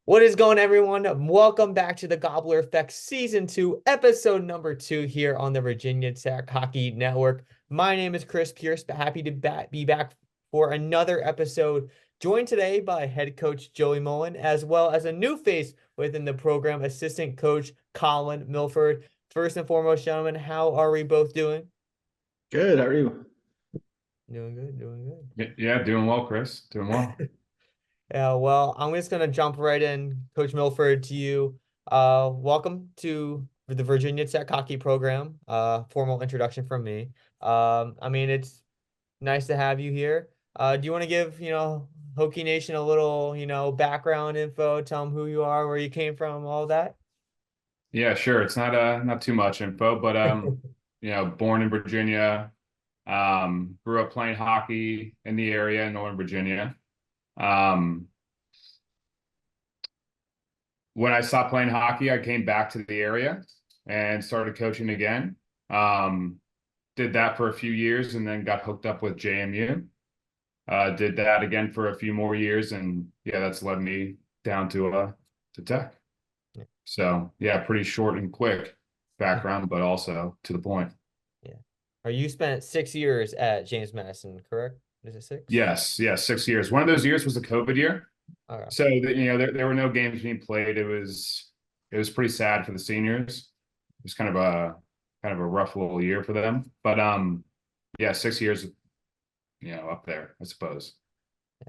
What is going, everyone? Welcome back to the Gobbler Effect Season 2, episode number 2 here on the Virginia Tech Hockey Network. My name is Chris Pierce, but happy to be back for another episode, joined today by head coach Joey Mullen, as well as a new face within the program, assistant coach Colin Milford. First and foremost, gentlemen, how are we both doing? Good. How are you? Doing good, doing Yeah, doing well, Chris. Doing well. good. Yeah, well, I'm just gonna jump right in, Coach Milford, to you. Welcome to the Virginia Tech hockey program. Formal introduction from me. It's nice to have you here. Do you want to give, Hokie Nation a little, background info, tell them who you are, where you came from, all that? Yeah, sure. It's not too much info, but born in Virginia, grew up playing hockey in the area in Northern Virginia. Um, when I stopped playing hockey, I came back to the area and started coaching again. Um, did that for a few years and then got hooked up with JMU. Did that again for a few more years, and yeah, that's led me down to Tech. So yeah, pretty short and quick background, but also to the point. Yeah. Or you spent 6 years at James Madison, correct? Is it six? Yes, 6 years. One of those years was the COVID year. Okay. So there were no games being played. It was pretty sad for the seniors. It was kind of a rough little year for them. But yeah, 6 years, up there, I suppose.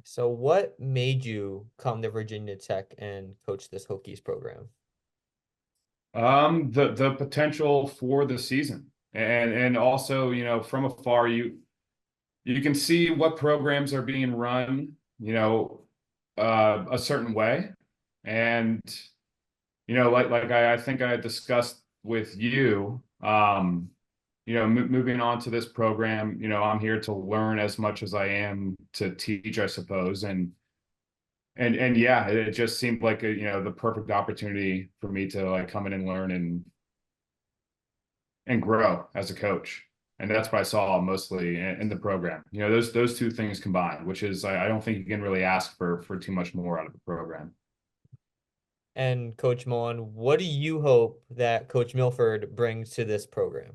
So what made you come to Virginia Tech and coach this Hokies program? The potential for the season. And also, from afar, you can see what programs are being run, a certain way. And, like I think I discussed with you, moving on to this program, I'm here to learn as much as I am to teach, I suppose. And yeah, it just seemed like the perfect opportunity for me to like come in and learn and grow as a coach. And that's what I saw mostly in the program. Those two things combined, which is I don't think you can really ask for too much more out of the program. And Coach Mullen, what do you hope that Coach Milford brings to this program?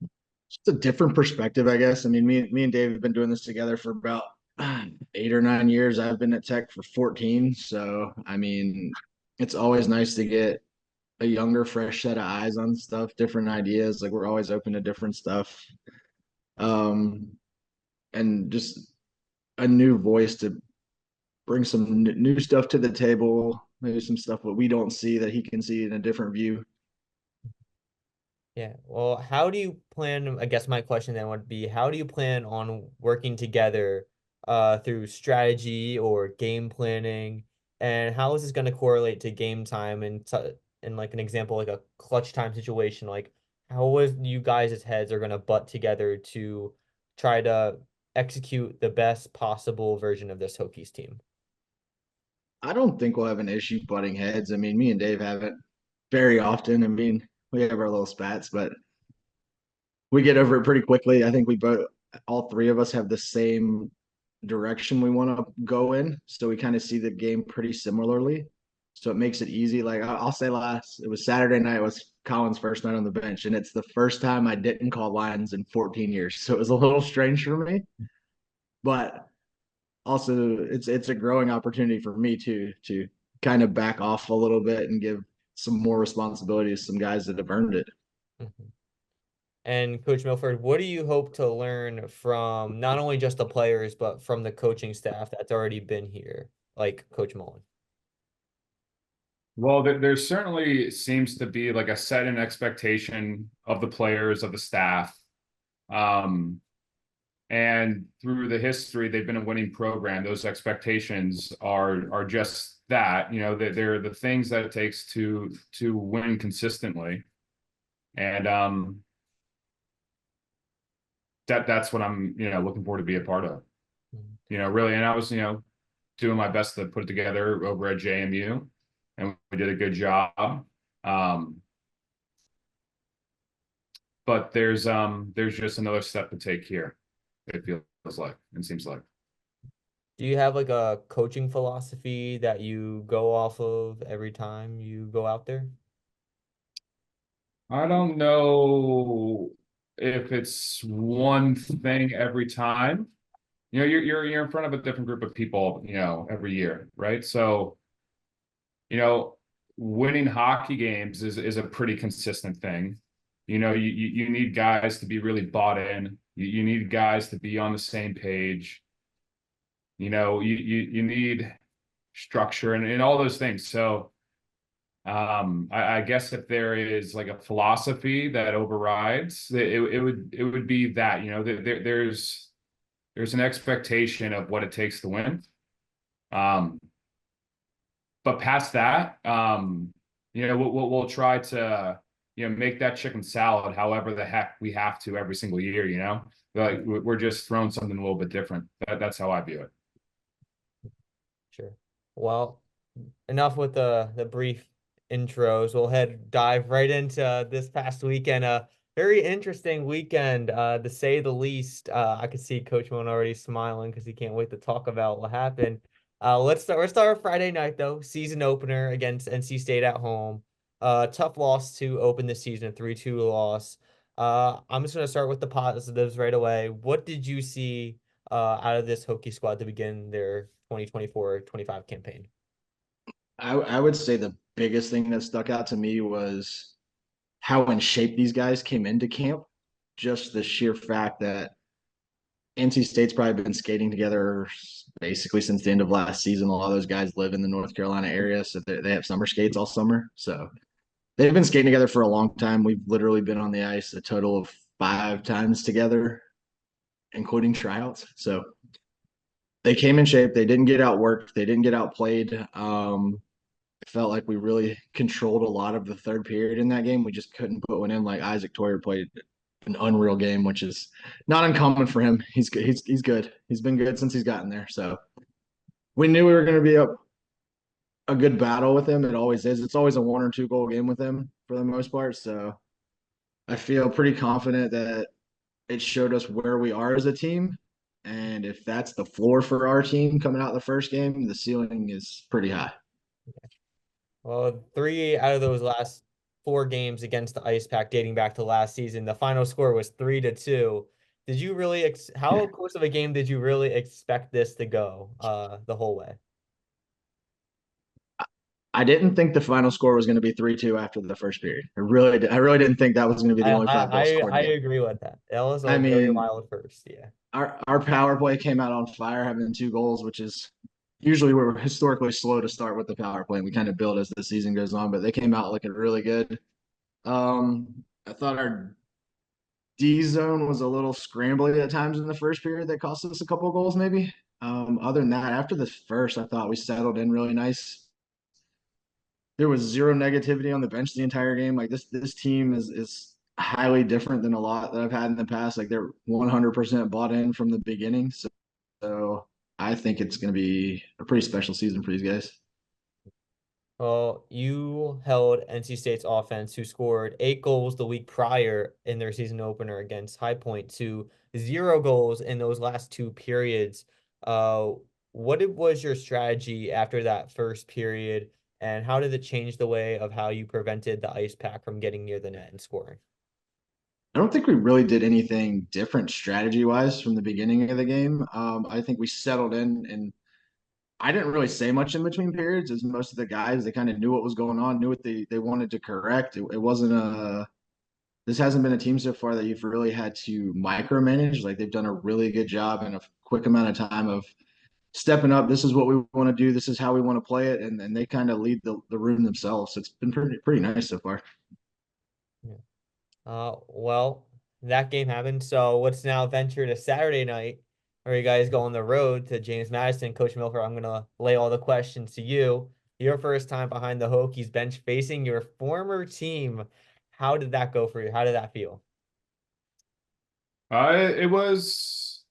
It's a different perspective, I guess. I mean, me and Dave have been doing this together for about 8 or 9 years. I've been at Tech for 14. So, I mean, it's always nice to get a younger, fresh set of eyes on stuff, different ideas. Like we're always open to different stuff. Um, and just a new voice to bring some new stuff to the table, maybe some stuff that we don't see that he can see in a different view. Yeah. Well, how do you plan? I guess my question then would be, how do you plan on working together through strategy or game planning? And how is this going to correlate to game time and like an example, like a clutch time situation? Like how is you guys' heads are going to butt together to try to execute the best possible version of this Hokies team? I don't think we'll have an issue butting heads. I mean, me and Dave haven't very often. I mean, we have our little spats, but we get over it pretty quickly. I think we both, all three of us, have the same direction we want to go in, so we kind of see the game pretty similarly. So it makes it easy. Like I'll say, it was Saturday night. It was Colin's first night on the bench, and it's the first time I didn't call lines in 14 years. So it was a little strange for me, but also it's a growing opportunity for me too to kind of back off a little bit and give some more responsibility to some guys that have earned it. Mhm. And Coach Milford, what do you hope to learn from not only just the players, but from the coaching staff that's already been here, like Coach Mullen? Well, there certainly seems to be like a set in expectation of the players, of the staff. Um, and through the history, they've been a winning program. Those expectations are just that, they're the things that it takes to win consistently. And that's what I'm, looking forward to be a part of. Mhm. Really, and I was, doing my best to put it together over at JMU, and we did a good job. Um, but there's just another step to take here. It feels like and seems like. Do you have like a coaching philosophy that you go off of every time you go out there? I don't know if it's one thing every time. You're in front of a different group of people, every year, right? So, you know, winning hockey games is a pretty consistent thing. You need guys to be really bought in. You need guys to be on the same page. You need structure and all those things. So I guess if there is like a philosophy that overrides, it would be that, there's an expectation of what it takes to win. Um, but past that, we'll try to, make that chicken salad however the heck we have to every single year, like we're just throwing something a little bit different. That's how I view it. Sure. Well, enough with the brief intros. We'll dive right into this past weekend. A very interesting weekend, to say the least. I could see Coach Mullen already smiling because he can't wait to talk about what happened. Let's start Friday night though. Season opener against NC State at home. Tough loss to open the season, a 3-2 loss. I'm just gonna start with the positives right away. What did you see out of this Hokie squad to begin their 2024-25 campaign? I would say the biggest thing that stuck out to me was how in shape these guys came into camp. Just the sheer fact that NC State's probably been skating together basically since the end of last season. A lot of those guys live in the North Carolina area, so they have summer skates all summer. So they've been skating together for a long time. We've literally been on the ice a total of 5 times together, including tryouts. So they came in shape. They didn't get outworked. They didn't get outplayed. It felt like we really controlled a lot of the third period in that game. We just couldn't put one in. Like Isaac Toyer played an unreal game, which is not uncommon for him. He's good. He's good. He's been good since he's gotten there. So we knew we were going to be a good battle with him. It always is. It's always a 1 or 2 goal game with him for the most part. So I feel pretty confident that it showed us where we are as a team. And if that's the floor for our team coming out the first game, the ceiling is pretty high. Well, 3 out of those last 4 games against the Ice Pack dating back to last season, the final score was 3-2. Did you really how close of a game did you really expect this to go the whole way? I didn't think the final score was going to be 3-2 after the first period. I really didn't think that was going to be I the only I 5 goals scored I, in I the game. agree with that. That was I a very mean, wild first, yeah. our power play came out on fire, having 2 goals, which is usually we're historically slow to start with the power play. And we kind of build as the season goes on, but they came out looking really good. I thought our D zone was a little scrambly at times in the first period that cost us a couple of goals, maybe. Other than that, after the first, I thought we settled in really nice. There was zero negativity on the bench the entire game. Like this team is highly different than a lot that I've had in the past. Like they're 100% bought in from the beginning. So I think it's going to be a pretty special season for these guys. Well, you held NC State's offense, who scored 8 goals the week prior in their season opener against High Point, to 0 goals in those last 2 periods. Uh, was your strategy after that first period, and how did it change the way of how you prevented the Ice Pack from getting near the net and scoring? I don't think we really did anything different strategy wise from the beginning of the game. I think we settled in and I didn't really say much in between periods as most of the guys, they kind of knew what was going on, knew what they wanted to correct. It wasn't this hasn't been a team so far that you've really had to micromanage. Like they've done a really good job in a quick amount of time of stepping up. This is what we want to do. This is how we want to play it. And they kind of lead the room themselves. So it's been pretty nice so far. Yeah. Well, that game happened. So let's now venture to Saturday night, where you guys go on the road to James Madison. Coach Milford, I'm gonna lay all the questions to you. Your first time behind the Hokies bench facing your former team. How did that go for you? How did that feel? It was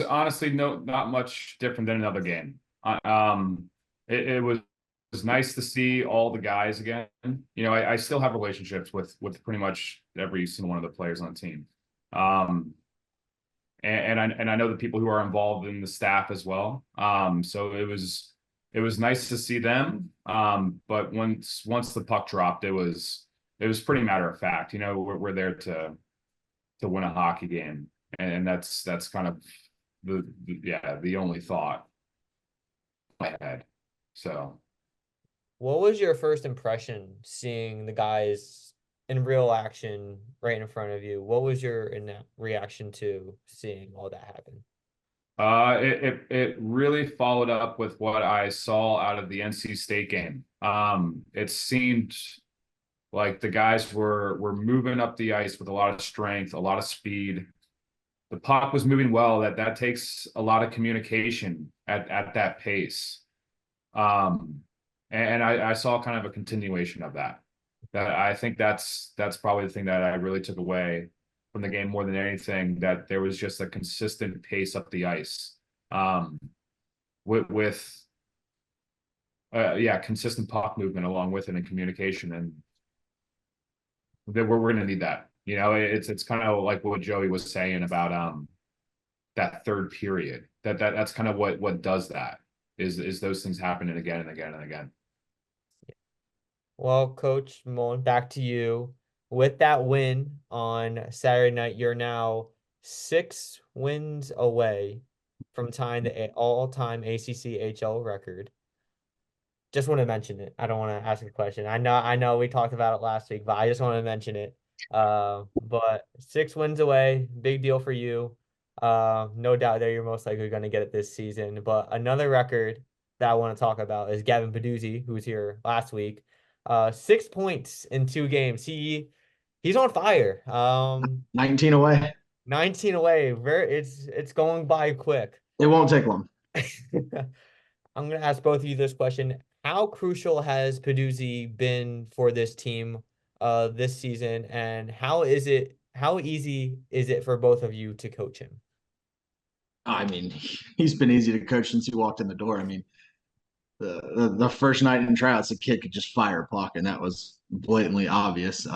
honestly not much different than another game. It was nice to see all the guys again. I still have relationships with pretty much every single one of the players on the team. and I know the people who are involved in the staff as well. So it was nice to see them. But once the puck dropped, it was pretty matter of fact. You know, we're there to win a hockey game, and that's kind of the only thought I had. So What was your first impression seeing the guys in real action right in front of you? What was your reaction to seeing all that happen? it really followed up with what I saw out of the NC State game. It seemed like the guys were moving up the ice with a lot of strength, a lot of speed. The puck was moving well. That takes a lot of communication at that pace. Um, and I saw kind of a continuation of that. That I think that's probably the thing that I really took away from the game more than anything. That there was just a consistent pace up the ice, with yeah, consistent puck movement along with it and communication, and that we're going to need that. You know, it's kind of like what Joey was saying about that third period. That's kind of what does that is those things happening again and again and again. Well, Coach Mullen, back to you. With that win on Saturday night, you're now 6 wins away from tying the all-time ACC HL record. Just want to mention it. I don't want to ask a question. I know we talked about it last week, but I just want to mention it. But 6 wins away, big deal for you. No doubt that you're most likely going to get it this season. But another record that I want to talk about is Gavin Peduzzi, who was here last week. 6 points in 2 games. He's on fire. 19 away. 19 away. It's going by quick. It won't take long. I'm going to ask both of you this question. How crucial has Peduzzi been for this team this season, and how easy is it for both of you to coach him? I mean, he's been easy to coach since he walked in the door. I mean, the first night in tryouts, the kid could just fire a puck, and that was blatantly obvious.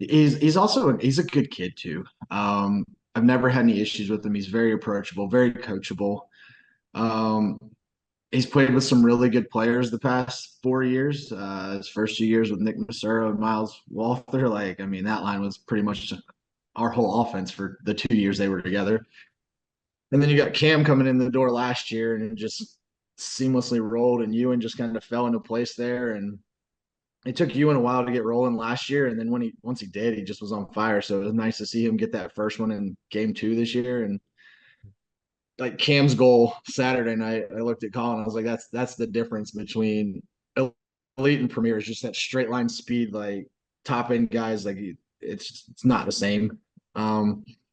He's a good kid too. I've never had any issues with him. He's very approachable, very coachable. Um, he's played with some really good players the past 4 years. His first 2 years with Nick Massaro and Miles Walther, like I mean, that line was pretty much our whole offense for the 2 years they were together. And then you got Cam coming in the door last year, and it just seamlessly rolled, and Ewan just kind of fell into place there. And it took Ewan a while to get rolling last year, and then once he did, he just was on fire. So it was nice to see him get that first one in game 2 this year. And like Cam's goal Saturday night, I looked at Colin. I was like, that's the difference between elite and premier is just that straight line speed. Like top end guys, like it's not the same.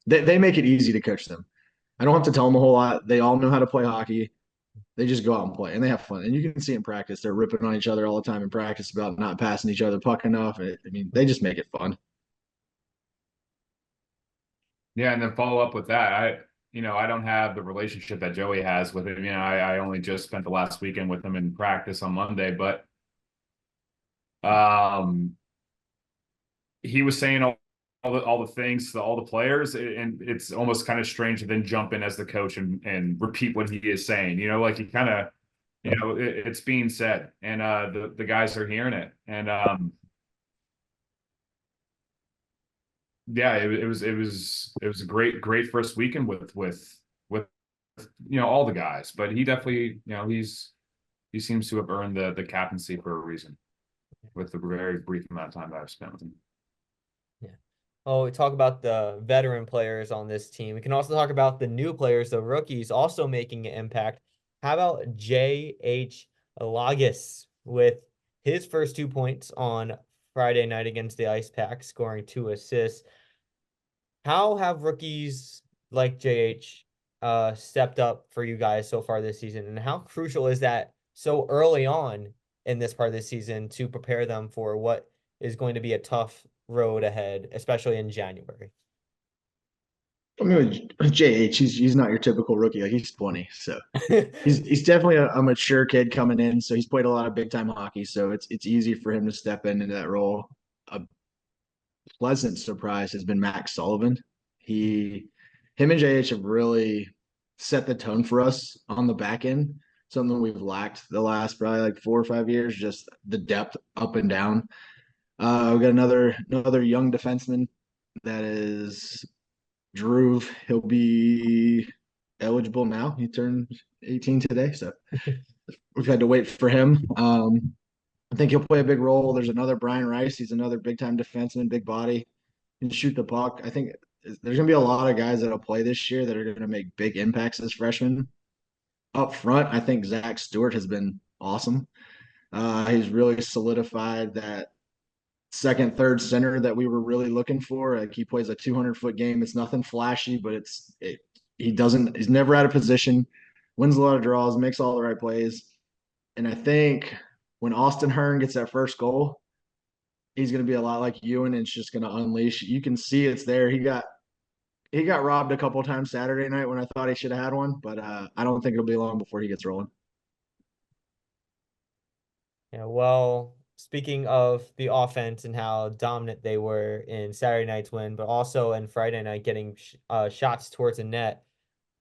They make it easy to coach them. I don't have to tell them a whole lot. They all know how to play hockey. They just go out and play, and they have fun. And you can see in practice, they're ripping on each other all the time in practice about not passing each other puck enough. I mean, they just make it fun. Yeah, and then follow up with that. I don't have the relationship that Joey has with him. You know, I only just spent the last weekend with him in practice on Monday, but he was saying all the things to all the players, and it's almost kind of strange to then jump in as the coach and repeat what he is saying. You know, like he kind of, it's being said, and the guys are hearing it, and yeah, it was a great first weekend with all the guys, but he definitely he seems to have earned the captaincy for a reason with the very brief amount of time that I've spent with him. Yeah. Oh, we talk about the veteran players on this team. We can also talk about the new players, the rookies, also making an impact. How about J.H. Lagis with his first 2 points on Friday night against the Ice Pack, scoring 2 assists? How have rookies like JH stepped up for you guys so far this season? And how crucial is that so early on in this part of the season to prepare them for what is going to be a tough road ahead, especially in January? I mean, with JH, he's not your typical rookie. Like he's 20, so he's definitely a mature kid coming in. So he's played a lot of big time hockey. So it's easy for him to step into that role. A pleasant surprise has been Max Sullivan. He him and JH have really set the tone for us on the back end. Something we've lacked the last probably like 4 or 5 years, just the depth up and down. We've got another young defenseman that is Drew. He'll be eligible now. He turned 18 today, so we've had to wait for him. I think he'll play a big role. There's another Brian Rice. He's another big time defenseman, big body, can shoot the puck. I think there's gonna be a lot of guys that'll play this year that are gonna make big impacts as freshmen. Up front, I think Zach Stewart has been awesome. He's really solidified that second, third center that we were really looking for. Like he plays a 200-foot game. It's nothing flashy, but he's never out of position, wins a lot of draws, makes all the right plays. And I think when Austin Hearn gets that first goal, he's going to be a lot like Ewan and it's just going to unleash. You can see it's there. He got robbed a couple of times Saturday night when I thought he should have had one, but I don't think it'll be long before he gets rolling. Yeah, well, speaking of the offense and how dominant they were in Saturday night's win, but also in Friday night getting shots towards the net,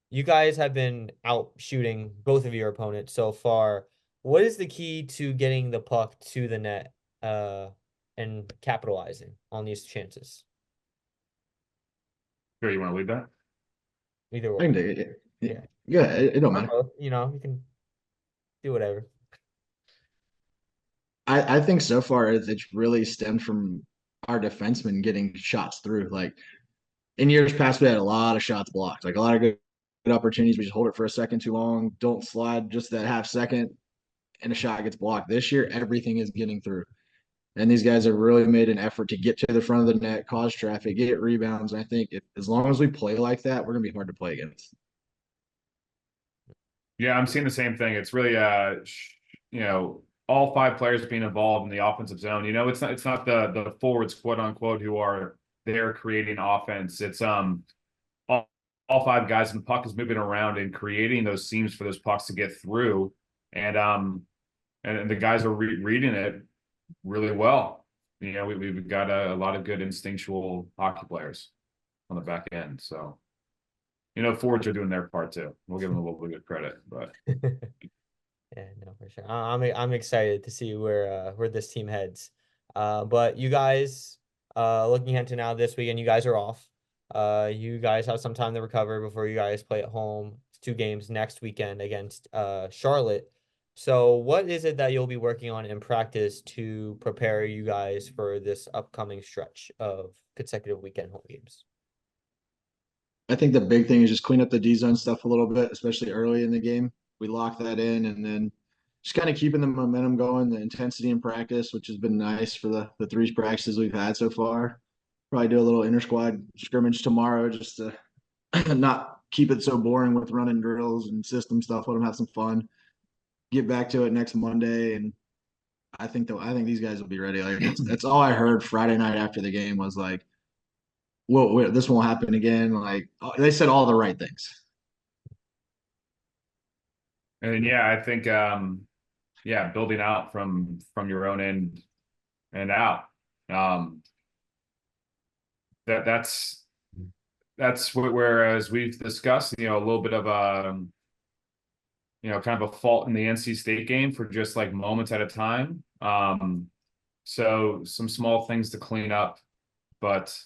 you guys have been out shooting both of your opponents so far. What is the key to getting the puck to the net and capitalizing on these chances? Sure, you want to lead that? Either I can way. do it. Yeah. Yeah, it don't matter. You know, you can do whatever. I think so far it's really stemmed from our defensemen getting shots through. Like in years past, we had a lot of shots blocked, like a lot of good opportunities. We just hold it for a second too long, don't slide just that half second, and a shot gets blocked. This year, everything is getting through. And these guys have really made an effort to get to the front of the net, cause traffic, get rebounds. And I think as long as we play like that, we're going to be hard to play against. Yeah, I'm seeing the same thing. It's really all five players being involved in the offensive zone. It's not the forwards, quote unquote, who are there creating offense. It's all five guys, and the puck is moving around and creating those seams for those pucks to get through. And the guys are reading it really well. We've got a lot of good instinctual hockey players on the back end. So, forwards are doing their part too. We'll give them a little bit of credit, but Yeah, no, for sure. I'm excited to see where this team heads. But you guys, looking into now this weekend, you guys are off. You guys have some time to recover before you guys play at home. It's 2 games next weekend against Charlotte. So what is it that you'll be working on in practice to prepare you guys for this upcoming stretch of consecutive weekend home games? I think the big thing is just clean up the D zone stuff a little bit, especially early in the game. We lock that in and then just kind of keeping the momentum going, the intensity in practice, which has been nice for the 3 practices we've had so far. Probably do a little inter squad scrimmage tomorrow just to not keep it so boring with running drills and system stuff. Let them have some fun. Get back to it next Monday, and I think these guys will be ready. Like that's all I heard Friday night after the game was like, "Well, this won't happen again." Like they said all the right things. and yeah, I think building out from your own end and out. That's whereas we've discussed, a little bit of kind of a fault in the NC State game for just like moments at a time. So some small things to clean up, but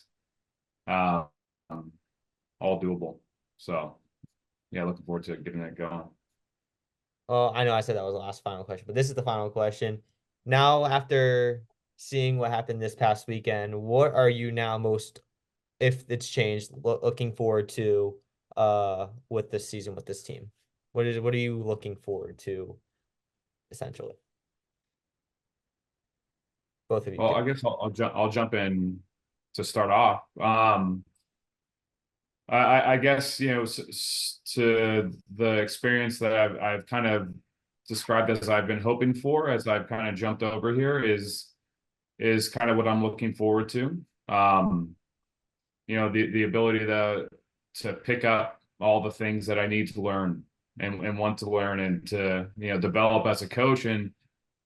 all doable. So yeah, looking forward to getting that going. Oh, I know I said that was the last final question, but this is the final question. Now, after seeing what happened this past weekend, what are you now most, if it's changed, looking forward to with this season with this team? What are you looking forward to, essentially? Both of you. Well, I guess I'll jump in to start off. I guess to the experience that I've kind of described as I've been hoping for as I've kind of jumped over here is kind of what I'm looking forward to. The ability to pick up all the things that I need to learn and want to learn and to develop as a coach and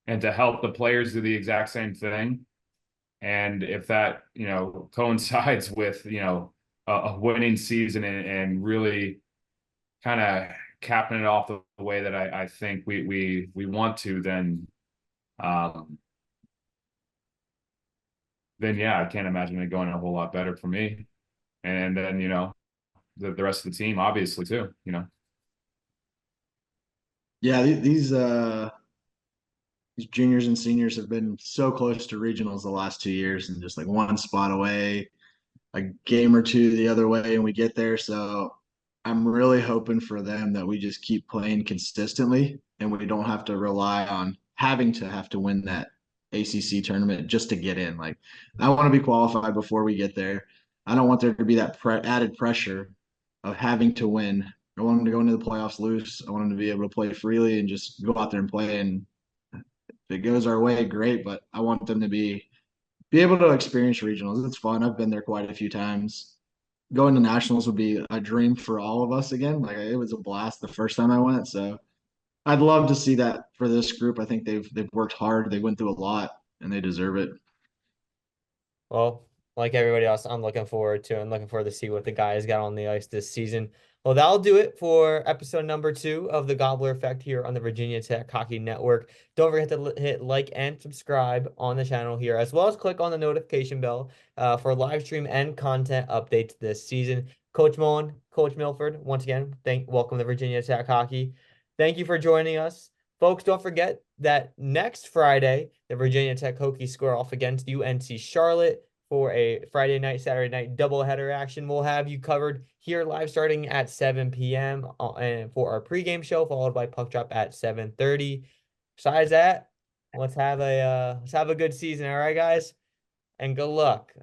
to help the players do the exact same thing. And if that coincides with a winning season and really kind of capping it off the way that I think we want to, um, then yeah, I can't imagine it going a whole lot better for me. And then, the rest of the team, obviously, too. Yeah, these juniors and seniors have been so close to regionals the last 2 years and just like one spot away, a game or two the other way, and we get there. So I'm really hoping for them that we just keep playing consistently and we don't have to rely on having to have to win that ACC tournament just to get in. Like, I want to be qualified before we get there. I don't want there to be that added pressure of having to win. I want them to go into the playoffs loose. I want them to be able to play freely and just go out there and play. And if it goes our way, great. But I want them to be able to experience regionals. It's fun. I've been there quite a few times. Going to nationals would be a dream for all of us again. Like, it was a blast the first time I went. So I'd love to see that for this group. I think they've worked hard. They went through a lot and they deserve it. Well, like everybody else, I'm looking forward to it. I'm looking forward to see what the guys got on the ice this season. Well, that'll do it for episode number 2 of the Gobbler Effect here on the Virginia Tech Hockey Network. Don't forget to hit like and subscribe on the channel here, as well as click on the notification bell for live stream and content updates this season. Coach Mullen, Coach Milford, once again, welcome to Virginia Tech Hockey. Thank you for joining us. Folks, don't forget that next Friday, the Virginia Tech Hokies square off against UNC Charlotte for a Friday night, Saturday night doubleheader action. We'll have you covered here live starting at 7 p.m. And for our pregame show, followed by puck drop at 7:30. Besides that, let's have a good season, all right, guys? And good luck.